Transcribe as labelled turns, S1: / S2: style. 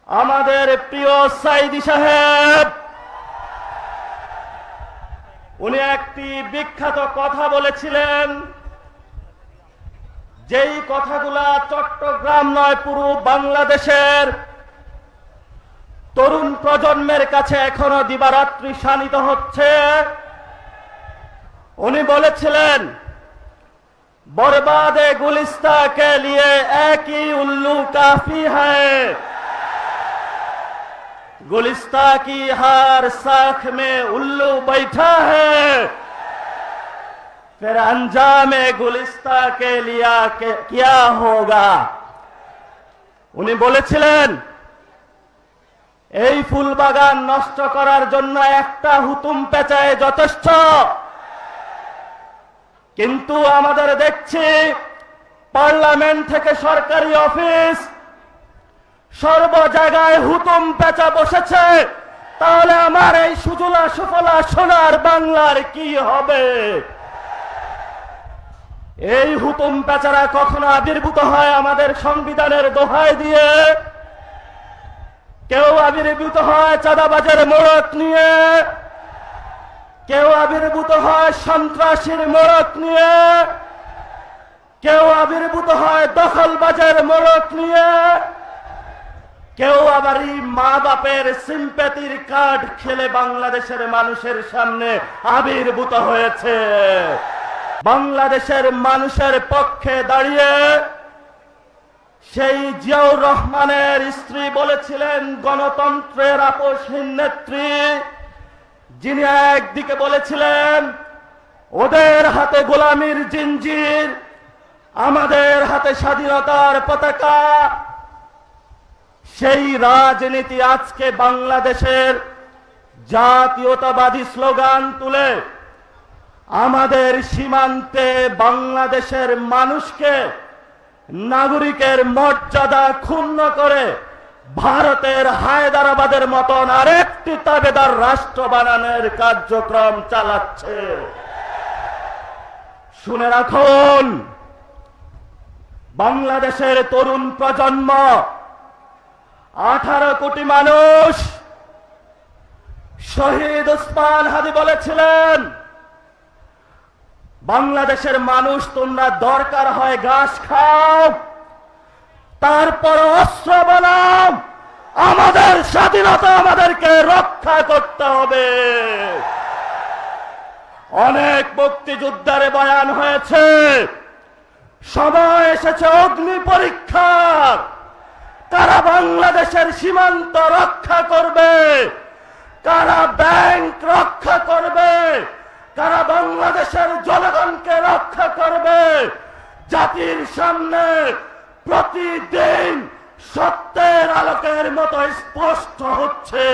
S1: আমাদের প্রিয় সাইদি সাহেব উনি একটি বিখ্যাত কথা বলেছিলেন, যেই কথাগুলা চট্টগ্রাম নয় পুরো বাংলাদেশের তরুণ প্রজন্মের কাছে এখনো দিবারাত্রি শানিত হচ্ছে। উনি বলেছিলেন, बर्बादे गुलिस्ता के लिए एक ही उल्लू काफी है, गुलिस्ता की हर शाख में उल्लू बैठा है, फिर अंजामे गुलिस्ता के लिए क्या होगा। उनी বলেছিলেন এই ফুল বাগান নষ্ট করার জন্য একটা হুতুম পেঁচায় যথেষ্ট, কিন্তু আমাদের দেখছি পার্লামেন্ট থেকে সরকারি অফিস সর্ব জায়গায় হুতুম পেঁচা বসেছে। তাহলে আমার এই সুজলা সুফলা সোনার বাংলার কি হবে? এই হুতুম পেঁচারা কখনো আবির্ভূত হয় আমাদের সংবিধানের দোহাই দিয়ে, কেউ আবির্ভূত হয় চাঁদাবাজের মোড়ক নিয়ে, কেউ আবির্ভূত হয় সন্ত্রাসীর মোড়ক নিয়ে, কেউ আবির্ভূত হয় দখলবাজের মোড়ক নিয়ে, কেউ আবার মা বাপের সিম্প্যাথির কার্ড খেলে বাংলাদেশের মানুষের সামনে আবির্ভূত হয়েছে। বাংলাদেশের মানুষের পক্ষে দাঁড়িয়ে সেই জিয়াউর রহমানের স্ত্রী বলেছিলেন গণতন্ত্রের আপোষহীন নেত্রী, যিনি একদিকে বলেছিলেন ওদের হাতে গোলামির জিঞ্জির, আমাদের হাতে স্বাধীনতার পতাকা। সেই রাজনীতি আজকে বাংলাদেশের জাতীয়তাবাদী স্লোগান তুলে আমাদের সীমান্তে বাংলাদেশের মানুষকে নাগরিকের মর্যাদা ক্ষুণ্ণ করে ভারতের হায়দ্রাবাদের মতন আরেকটি তাবেদার রাষ্ট্র বানানোর কার্যক্রম চালাচ্ছে। শুনে রাখুন, বাংলাদেশের তরুণ প্রজন্ম 18 কোটি মানুষ। শহীদ ওসমান হাদি বলেছিলেন, বাংলাদেশের মানুষ তোমরা দরকার হয় ঘাস খাও, তারপর অস্ত্র বানাও, আমাদের স্বাধীনতা আমাদেরকে রক্ষা করতে হবে। অনেক মুক্তিযুদ্ধের বয়ান হয়েছে, সময় এসেছে অগ্নি পরীক্ষার। কারা বাংলাদেশের সীমান্ত রক্ষা করবে, কারা ব্যাংক রক্ষা করবে, কারা বাংলাদেশের জনগণকে রক্ষা করবে, জাতির সামনে প্রতিদিন সত্যের আলোকের মতো স্পষ্ট হচ্ছে।